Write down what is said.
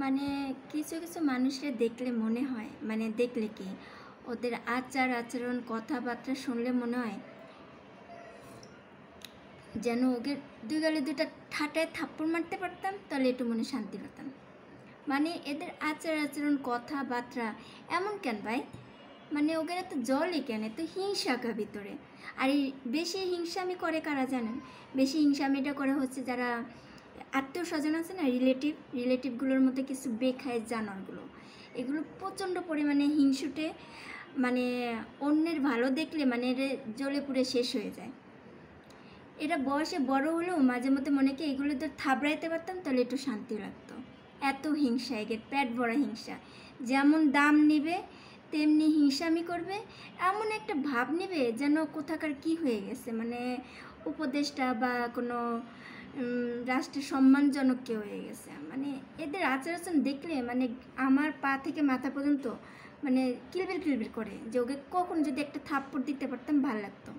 মানে কিছু কিছু মানুষকে দেখলে মনে হয়, মানে দেখলে কি ওদের আচার আচরণ কথাবার্তা শুনলে মনে হয় যেন ওকে দুই গালে দুটা ঠাটায় থাপ্পড় মারতে পারতাম, তাহলে একটু মনে শান্তি পেতাম। মানে এদের আচার আচরণ কথাবার্তা এমন কেন ভাই? মানে ওদের এত জলই কেন, এত হিংসা ভিতরে। আর এই বেশি হিংসামি করে কারা জানেন? বেশি হিংসামিটা করে হচ্ছে যারা আত্মীয় স্বজন আছে না, রিলেটিভগুলোর মধ্যে কিছু বেখায় জানোয়ারগুলো, এগুলো প্রচণ্ড পরিমাণে হিংসুটে। মানে অন্যের ভালো দেখলে মানে এর জ্বলে পুড়ে শেষ হয়ে যায়। এরা বয়সে বড় হলেও মাঝে মধ্যে মনে কি এগুলো তো থাবড়াইতে পারতাম, তাহলে একটু শান্তি লাগতো। এত হিংসা, এদের পেট ভরা হিংসা। যেমন দাম নিবে তেমনি হিংসামি করবে, এমন একটা ভাব নেবে যেন কোথাকার কি হয়ে গেছে, মানে উপদেষ্টা বা কোনো রাষ্ট্রের সম্মানজনক কেউ হয়ে গেছে। মানে এদের আচার আচরণ দেখলে মানে আমার পা থেকে মাথা পর্যন্ত মানে কিলবিল কিলবিল করে, যে ওকে কখন যদি একটা থাপ্পড় দিতে পারতাম ভালো লাগতো।